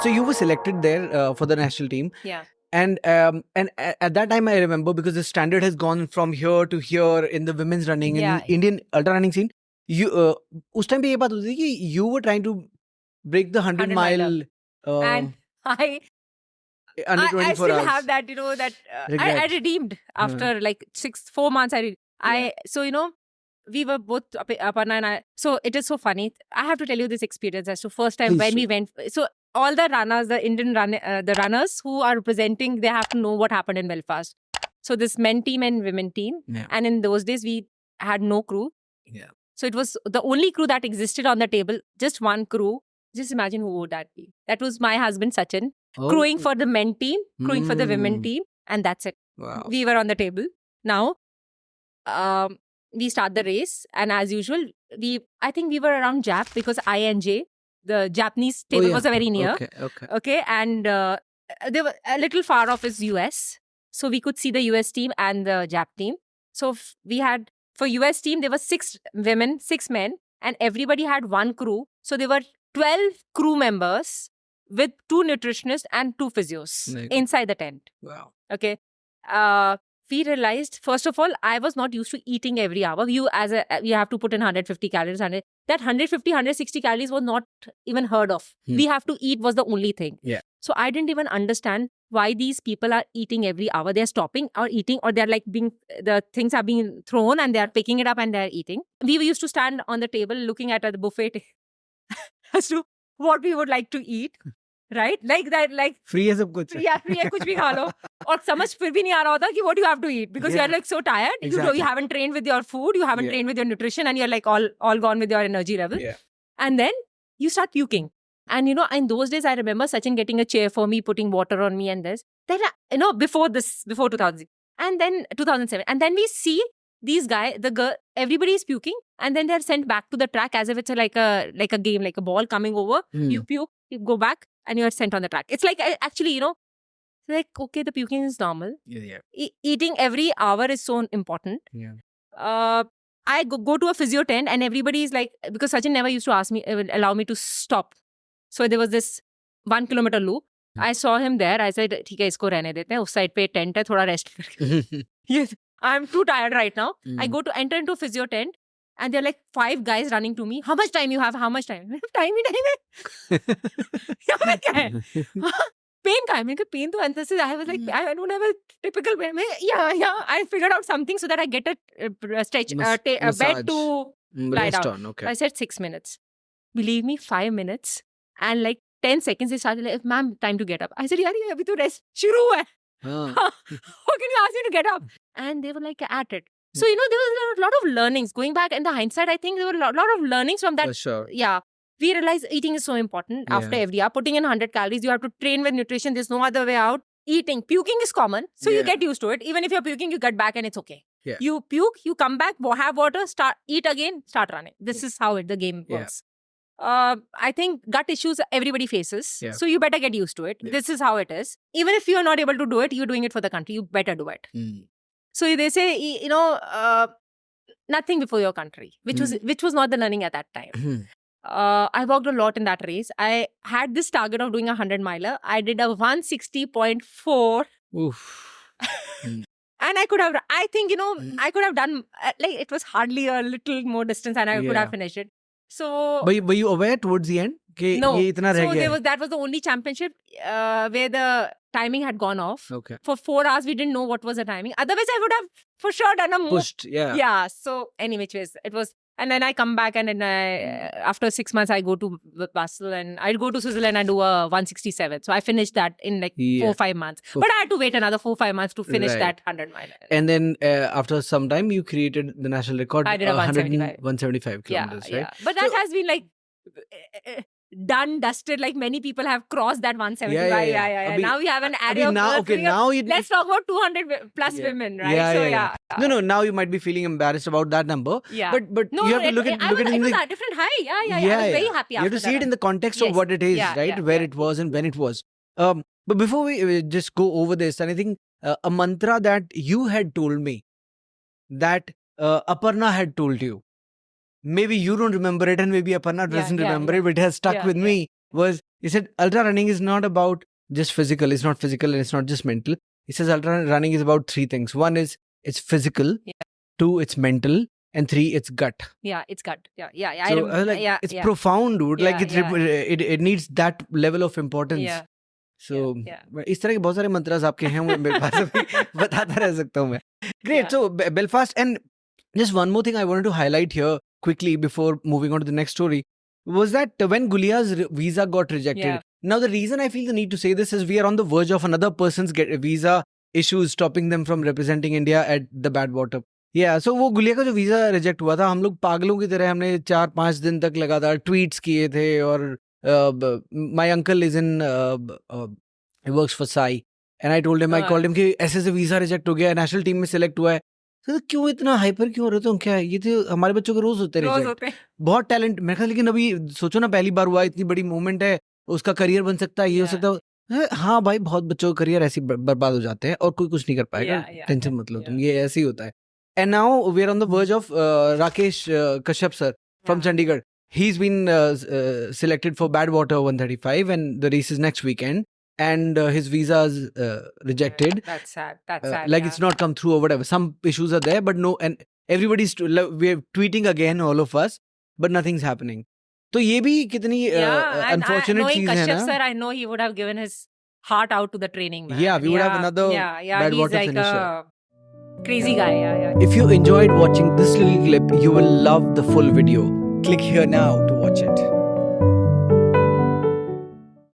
so you were selected there for the national team. Yeah. And at that time I remember, because the standard has gone from here to here in the women's running in Yeah. Indian ultra running scene. You उस time पे ये बात होती थी कि you were trying to break the 100 100 mile miler. And under I 24 still hours. have that, that I Regret. redeemed after like 4 months. So, we were both, Aparna and I. So it is so funny. I have to tell you this experience as to first time Please when do. we went. So all the runners, the Indian the runners who are representing, they have to know what happened in Belfast. So this men team and women team. Yeah. And in those days, we had no crew. Yeah. So it was the only crew that existed on the table, just one crew. Just imagine who would that be. That was my husband, Sachin, crewing for the men team, crewing for the women team. And that's it. Wow. We were on the table. Now, we start the race, and as usual, I think we were around Jap, because INJ, the Japanese table, was very near. Okay, and they were a little far off is US, so we could see the US team and the Jap team. So we had, for US team, there were 6 women, 6 men, and everybody had one crew. So there were 12 crew members with 2 nutritionists and 2 physios inside the tent. Wow. Okay. We realized, first of all, I was not used to eating every hour. You have to put in 150 calories. That 150, 160 calories was not even heard of. We have to eat was the only thing. Yeah. So I didn't even understand why these people are eating every hour. They're stopping or eating, or they're like the things are being thrown and they're picking it up and they're eating. We used to stand on the table looking at the buffet as to what we would like to eat. Right? Like that, like free है सब कुछ. Yeah, free है, कुछ भी खा लो. और समझ फिर भी नहीं आ रहा होता कि what you have to eat, because you're like so tired. Exactly. You haven't trained with your food, you haven't trained with your nutrition, and you're like all gone with your energy level. Yeah. And then you start puking. And in those days, I remember Sachin getting a chair for me, putting water on me and this. Then, before 2000. And then 2007. And then we see these guys, the girl, everybody is puking. And then they're sent back to the track as if it's like a game, like a ball coming over. You puke, you go back, and you're sent on the track. It's like, actually, like, okay, the puking is normal. Yeah. Eating every hour is so important. Yeah. I go to a physio tent, and everybody is like, because Sachin never used to allow me to stop. So there was this 1 kilometer loop. I saw him there. I said, ठीक है, इसको रहने देते हैं. उस side पे tent है, थोड़ा rest करके. Yes, I'm too tired right now. I go to enter into physio tent, and there are like 5 guys running to me. How much time you have? How much time? Time है. यहाँ क्या है? Pain का है. मैंने कहा pain तो अंदर से. I was like, I don't have a typical pain. Yeah. I figured out something so that I get a stretch, a bed to lie down. Okay. I said 6 minutes. Believe me, 5 minutes. And like 10 seconds, they started like, ma'am, time to get up. I said, yaar, abhi to rest shuru hua hai. How can you ask me to get up? And they were like, at it. So, there was a lot of learnings. Going back in the hindsight, I think there were a lot of learnings from that. For sure. Yeah. We realized eating is so important after every hour. Putting in 100 calories, you have to train with nutrition. There's no other way out. Eating. Puking is common. So you get used to it. Even if you're puking, you get back and it's okay. Yeah. You puke, you come back, have water, eat again, start running. This is how the game works. I think gut issues everybody faces. Yeah. So you better get used to it. Yeah. This is how it is. Even if you're not able to do it, you're doing it for the country. You better do it. So they say, nothing before your country, which was not the learning at that time. I worked a lot in that race. I had this target of doing a 100 miler. I did a 160.4. Oof. And I could have, I think, I could have done, like, it was hardly a little more distance and I could have finished it. So, were you aware towards the end? No. Ye itna reh gaya? That was the only championship where the timing had gone off. Okay. For 4 hours, we didn't know what was the timing. Otherwise, I would have for sure done a move. Pushed, yeah. Yeah. So, anyway, it was. And then I come back and then after 6 months, I go to Basel and I go to Switzerland and do a 167. So I finished that in like 4 or 5 months. But I had to wait another 4 or 5 months to finish that 100 mile. And then after some time, you created the national record. I did a 175 kilometers, right? Yeah. But that has been like done, dusted, like many people have crossed that 175. Yeah. Now we have an array of let's talk about 200 plus women, right? No, now you might be feeling embarrassed about that number. Yeah. But you have to look at it in a different high. Yeah. I was very happy after that. You have to see it in the context of what it is, right? Where it was and when it was. But before we just go over this, and I think a mantra that you had told me, that Aparna had told you, maybe you don't remember it and maybe Aparna doesn't remember it, but it has stuck with me, was He said ultra running is not about just physical. It's not physical and it's not just mental. He says ultra running is about three things. One is it's physical. Yeah. Two, it's mental. And three, it's gut. Yeah, it's gut. Yeah. So I was like, it's profound, dude. Like it needs that level of importance. Yeah. So इस तरह के बहुत सारे मंत्रास आपके हैं, वो मेरे पास अभी बताता रह सकता हूँ मैं. Great. So Belfast, and just one more thing I wanted to highlight here quickly before moving on to the next story was that when Gulia's visa got rejected. Now the reason I feel the need to say this is we are on the verge of another person's visa issues stopping them from representing India at the Badwater. Yeah, so वो गुलिया का जो visa reject हुआ था, हम लोग पागलों की तरह हमने 4-5 दिन तक लगातार ट्वीट्स किए थे और my uncle is in he works for Sai and I told him, I called him कि ऐसे ऐसे वीजा रिजेक्ट हो गया, नेशनल टीम में सिलेक्ट हुआ है. तो क्यों इतना हाइपर क्यों हो रहे हो? क्या है ये? तो हमारे बच्चों के रोज होते हैं रिजेक्ट. बहुत टैलेंट मेरे ख्याल, लेकिन अभी सोचो ना, पहली बार हुआ, इतनी बड़ी मूवमेंट है, उसका करियर बन सकता है, ये हो सकता है. हाँ भाई, बहुत बच्चों का करियर ऐसे बर्बाद हो जाते हैं और कोई कुछ नहीं कर पाएगा. टेंशन मत लो तुम, ये ऐसे ही होता है. And now we are on the verge of Rakesh Kashyap sir from Chandigarh. He's been selected for Badwater 135 and the race is next weekend. And his visa is rejected. That's sad. That's sad. Like it's not come through or whatever. Some issues are there, but no. And everybody's we're tweeting again, all of us, but nothing's happening. So ये भी कितनी unfortunate चीज है ना. Sir, I know he would have given his heart out to the training. Man. Yeah, we would have another Badwater he's like finisher. Crazy guy. If you enjoyed watching this little clip, you will love the full video. Click here now to watch it.